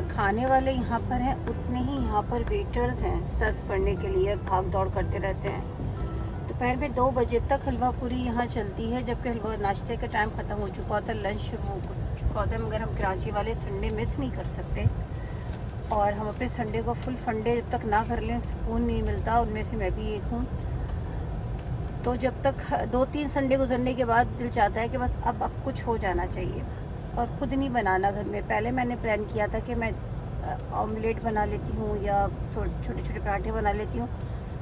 खाने वाले यहाँ पर हैं उतने ही यहाँ पर वेटर्स हैं सर्व करने के लिए, भाग दौड़ करते रहते हैं। दोपहर में 2 बजे तक हलवा पूरी यहाँ चलती है, जबकि हलवा नाश्ते का टाइम ख़त्म हो चुका होता है, लंच शुरू हो चुका होता है। मगर हम कराची वाले संडे मिस नहीं कर सकते और हम अपने संडे को फुल फंडे जब तक ना कर लें सुकून नहीं मिलता। उनमें से मैं भी एक हूँ। तो जब तक 2-3 संडे गुजरने के बाद दिल चाहता है कि बस अब कुछ हो जाना चाहिए और ख़ुद नहीं बनाना घर में। पहले मैंने प्लान किया था कि मैं ऑमलेट बना लेती हूँ या छोटे छोटे पराठे बना लेती हूँ।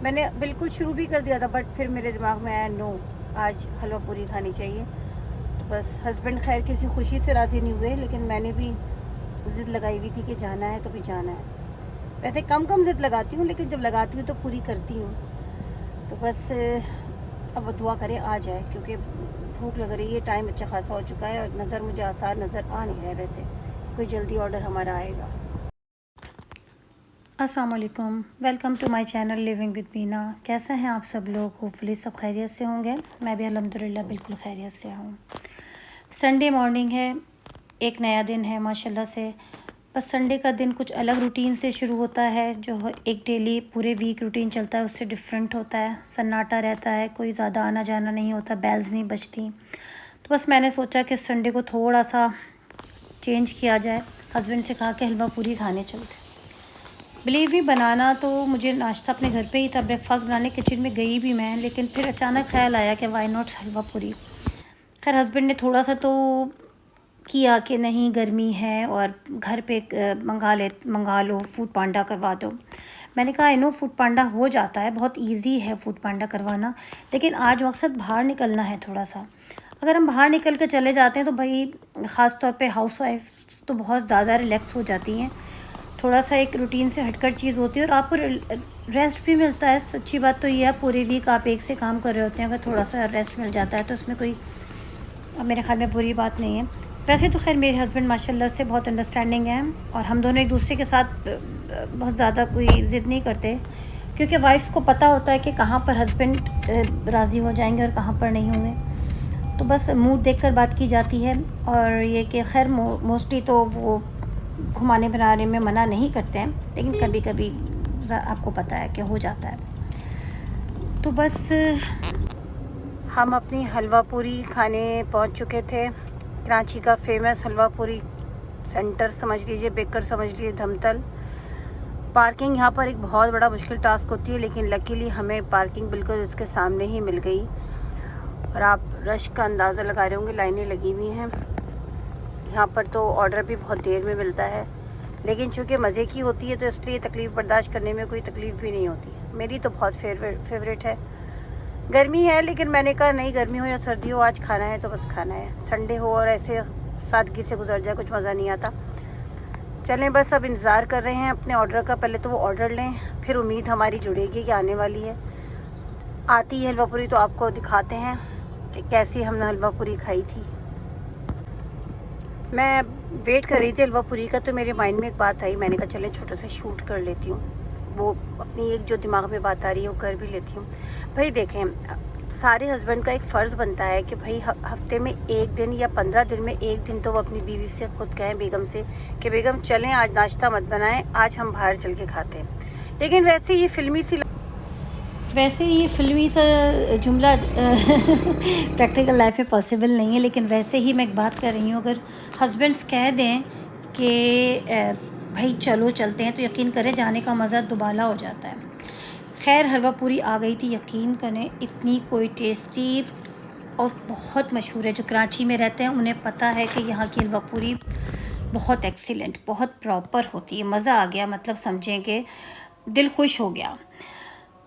मैंने बिल्कुल शुरू भी कर दिया था, बट फिर मेरे दिमाग में आया नो, आज हलवा पूरी खानी चाहिए। तो बस हस्बैंड खैर किसी खुशी से राज़ी नहीं हुए, लेकिन मैंने भी ज़िद लगाई हुई थी कि जाना है तो भी जाना है। वैसे कम ज़िद लगाती हूँ, लेकिन जब लगाती हूँ तो पूरी करती हूँ। तो बस अब दुआ करें आ जाए, क्योंकि भूख लग रही है, टाइम अच्छा खासा हो चुका है और मुझे आसार नज़र आ नहीं रहा है वैसे कोई जल्दी ऑर्डर हमारा आएगा। अस्सलाम वालेकुम, welcome to my channel living with Beena. कैसे हैं आप सब लोग? होपफुली सब खैरियत से होंगे। मैं भी अल्हम्दुलिल्लाह बिल्कुल खैरियत से हूँ। संडे मॉर्निंग है, एक नया दिन है माशाल्लाह से। बस संडे का दिन कुछ अलग रूटीन से शुरू होता है, जो एक डेली पूरे वीक रूटीन चलता है उससे डिफरेंट होता है। सन्नाटा रहता है, कोई ज़्यादा आना जाना नहीं होता, बेल्स नहीं बजती। तो बस मैंने सोचा कि संडे को थोड़ा सा चेंज किया जाए। हस्बैंड से कहा कि हलवा पूरी खाने चलते। बिलीव ही बनाना तो मुझे नाश्ता अपने घर पे ही था, ब्रेकफास्ट बनाने किचन में गई भी मैं, लेकिन फिर अचानक ख्याल आया कि वाई नॉट हलवा पूरी। खैर हस्बैंड ने थोड़ा सा तो किया कि नहीं गर्मी है और घर पे मंगा लो, फूड पांडा करवा दो। मैंने कहा आई नो फूड पांडा हो जाता है, बहुत इजी है फूड पांडा करवाना, लेकिन आज मकसद बाहर निकलना है थोड़ा सा। अगर हम बाहर निकल कर चले जाते हैं तो भाई ख़ास तौर पे हाउस वाइफ तो बहुत ज़्यादा रिलैक्स हो जाती हैं। थोड़ा सा एक रूटीन से हटकर चीज़ होती है और आपको रेस्ट भी मिलता है। सच्ची बात तो ये है, पूरी वीक आप एक से काम कर रहे होते हैं, अगर थोड़ा सा रेस्ट मिल जाता है तो उसमें कोई मेरे ख्याल में बुरी बात नहीं है। वैसे तो खैर मेरे हस्बैंड माशाल्लाह से बहुत अंडरस्टैंडिंग हैं और हम दोनों एक दूसरे के साथ बहुत ज़्यादा कोई ज़िद नहीं करते, क्योंकि वाइफ्स को पता होता है कि कहाँ पर हस्बैंड राज़ी हो जाएंगे और कहाँ पर नहीं होंगे। तो बस मूड देखकर बात की जाती है। और ये कि खैर मोस्टली तो वो घुमाने फिराने में मना नहीं करते हैं, लेकिन कभी कभी आपको पता है कि हो जाता है। तो बस हम अपनी हलवा पूरी खाने पहुंच चुके थे। कराची का फेमस हलवा पूरी सेंटर समझ लीजिए, बेकर समझ लीजिए, धमतल। पार्किंग यहाँ पर एक बहुत बड़ा मुश्किल टास्क होती है, लेकिन लकीली हमें पार्किंग बिल्कुल उसके सामने ही मिल गई। और आप रश का अंदाज़ा लगा रहे होंगे, लाइनें लगी हुई हैं यहाँ पर। तो ऑर्डर भी बहुत देर में मिलता है, लेकिन चूँकि मज़े की होती है तो इसलिए तकलीफ़ बर्दाश्त करने में कोई तकलीफ़ भी नहीं होती। मेरी तो बहुत फेवरेट है। गर्मी है, लेकिन मैंने कहा नहीं, गर्मी हो या सर्दी हो, आज खाना है तो बस खाना है। संडे हो और ऐसे सादगी से गुजर जाए, कुछ मज़ा नहीं आता। चलें, बस अब इंतज़ार कर रहे हैं अपने ऑर्डर का। पहले तो वो ऑर्डर लें, फिर उम्मीद हमारी जुड़ेगी कि आने वाली है। आती है हलवा पूरी तो आपको दिखाते हैं कि कैसी हमने हलवा पूरी खाई थी। मैं वेट कर रही थी हलवा पूरी का, तो मेरे माइंड में एक बात आई। मैंने कहा चले छोटा सा शूट कर लेती हूँ, वो अपनी एक जो दिमाग में बात आ रही है वो कर भी लेती हूँ। भाई देखें, सारे हस्बैंड का एक फ़र्ज़ बनता है कि भाई हफ्ते में एक दिन या 15 दिन में एक दिन तो वो अपनी बीवी से खुद कहें, बेगम से, कि बेगम चलें आज नाश्ता मत बनाएं, आज हम बाहर चल के खाते हैं। लेकिन वैसे ये फिल्मी सा जुमला प्रैक्टिकल लाइफ में पॉसिबल नहीं है, लेकिन वैसे ही मैं एक बात कर रही हूँ। अगर हस्बैंड्स कह दें कि भाई चलो चलते हैं, तो यकीन करें जाने का मज़ा दुबाला हो जाता है। खैर हलवा पूरी आ गई थी, यकीन करें इतनी कोई टेस्टी और बहुत मशहूर है। जो कराची में रहते हैं उन्हें पता है कि यहाँ की हलवा पूरी बहुत एक्सीलेंट, बहुत प्रॉपर होती है। मज़ा आ गया, मतलब समझें कि दिल खुश हो गया।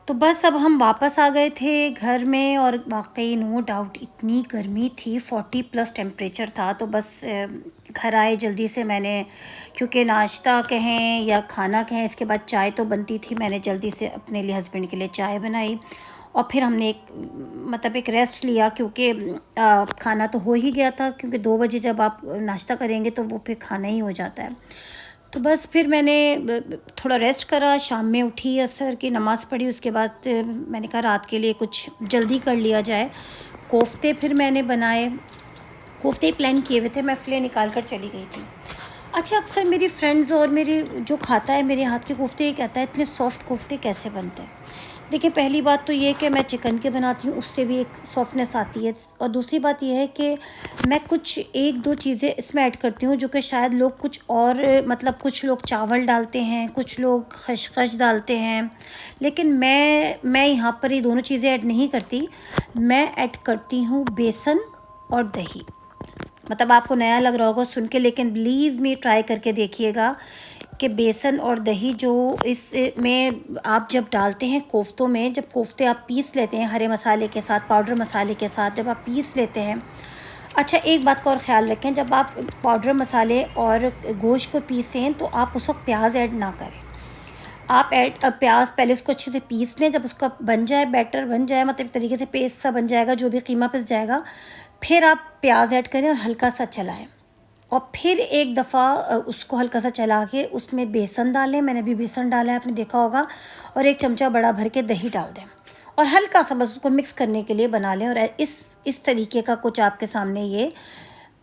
तो बस अब हम वापस आ गए थे घर में और वाकई नो डाउट इतनी गर्मी थी, 40+ टेम्परेचर था। तो बस घर आए जल्दी से मैंने, क्योंकि नाश्ता कहें या खाना कहें, इसके बाद चाय तो बनती थी। मैंने जल्दी से अपने लिए, हस्बैंड के लिए चाय बनाई और फिर हमने एक रेस्ट लिया, क्योंकि खाना तो हो ही गया था, क्योंकि 2 बजे जब आप नाश्ता करेंगे तो वो फिर खाना ही हो जाता है। तो बस फिर मैंने थोड़ा रेस्ट करा, शाम में उठी, असर की नमाज़ पढ़ी, उसके बाद मैंने कहा रात के लिए कुछ जल्दी कर लिया जाए। कोफ्ते फिर मैंने बनाए, कोफ्ते प्लान किए हुए थे, मैं फ़िले निकाल कर चली गई थी। अच्छा, अक्सर मेरी फ्रेंड्स और मेरे जो खाता है मेरे हाथ के कोफ्ते, ये कहता है इतने सॉफ्ट कोफ्ते कैसे बनते हैं। देखिए, पहली बात तो ये है कि मैं चिकन के बनाती हूँ, उससे भी एक सॉफ्टनेस आती है, और दूसरी बात ये है कि मैं कुछ एक दो चीज़ें इसमें ऐड करती हूँ जो कि शायद लोग कुछ और, मतलब कुछ लोग चावल डालते हैं, कुछ लोग खसखस डालते हैं, लेकिन मैं यहाँ पर ये दोनों चीज़ें ऐड नहीं करती। मैं ऐड करती हूँ बेसन और दही। मतलब आपको नया लग रहा होगा सुन के, लेकिन बिलीव मी, ट्राई करके देखिएगा कि बेसन और दही जो इसमें आप जब डालते हैं कोफ्तों में, जब कोफ्ते आप पीस लेते हैं हरे मसाले के साथ, पाउडर मसाले के साथ जब आप पीस लेते हैं। अच्छा, एक बात का और ख़्याल रखें, जब आप पाउडर मसाले और गोश्त को पीसें तो आप उस वक्त प्याज ऐड ना करें। आप प्याज पहले उसको अच्छे से पीस लें, जब उसका बन जाए, बैटर बन जाए, मतलब एक तरीके से पेस्ट सा बन जाएगा, जो भी कीमा पिस जाएगा, फिर आप प्याज ऐड करें और हल्का सा चलाएं, और फिर एक दफ़ा उसको हल्का सा चला के उसमें बेसन डालें। मैंने भी बेसन डाला है, आपने देखा होगा, और एक चमचा बड़ा भर के दही डाल दें, और हल्का सा बस उसको मिक्स करने के लिए बना लें, और इस तरीके का कुछ आपके सामने ये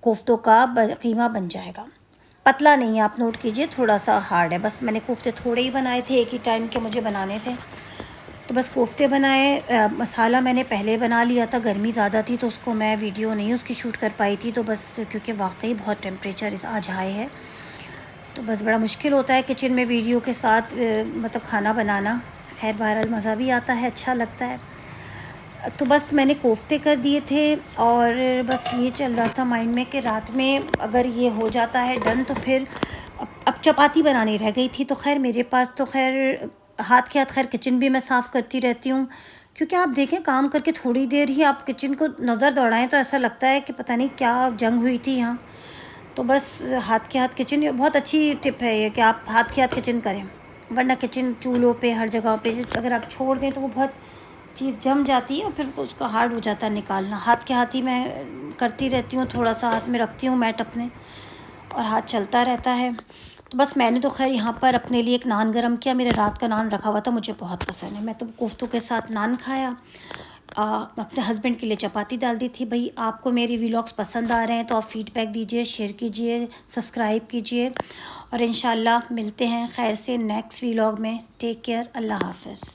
कोफ्तों का कीमा बन जाएगा। पतला नहीं है, आप नोट कीजिए, थोड़ा सा हार्ड है। बस मैंने कोफ्ते थोड़े ही बनाए थे, एक ही टाइम के मुझे बनाने थे, तो बस कोफ्ते बनाए। मसाला मैंने पहले बना लिया था, गर्मी ज़्यादा थी तो उसको मैं वीडियो नहीं उसकी शूट कर पाई थी, तो बस क्योंकि वाकई बहुत टेम्परेचर इस आज हाई है, तो बस बड़ा मुश्किल होता है किचन में वीडियो के साथ मतलब खाना बनाना। खैर, बहरहाल मज़ा भी आता है, अच्छा लगता है। तो बस मैंने कोफ्ते कर दिए थे, और बस ये चल रहा था माइंड में कि रात में अगर ये हो जाता है डन, तो फिर अब चपाती बनानी रह गई थी। तो खैर मेरे पास तो खैर हाथ के हाथ, खैर किचन भी मैं साफ़ करती रहती हूँ, क्योंकि आप देखें काम करके थोड़ी देर ही आप किचन को नज़र दौड़ाएं तो ऐसा लगता है कि पता नहीं क्या जंग हुई थी यहाँ। तो बस हाथ के हाथ किचन, ये बहुत अच्छी टिप है ये कि आप हाथ के हाथ किचन करें, वरना किचन चूल्हों पे हर जगह पे अगर आप छोड़ दें तो वो बहुत चीज़ जम जाती है, और फिर उसका हार्ड हो जाता है निकालना। हाथ के हाथ ही मैं करती रहती हूँ, थोड़ा सा हाथ में रखती हूँ मैट अपने, और हाथ चलता रहता है। तो बस मैंने तो खैर यहाँ पर अपने लिए एक नान गरम किया, मेरे रात का नान रखा हुआ था, मुझे बहुत पसंद है, मैं तो कोफ्तों के साथ नान खाया। अपने हस्बैंड के लिए चपाती डाल दी थी। भाई, आपको मेरी व्लॉग्स पसंद आ रहे हैं तो आप फ़ीडबैक दीजिए, शेयर कीजिए, सब्सक्राइब कीजिए, और इंशाल्लाह मिलते हैं खैर से नेक्स्ट व्लॉग में। टेक केयर, अल्लाह हाफ़िज़।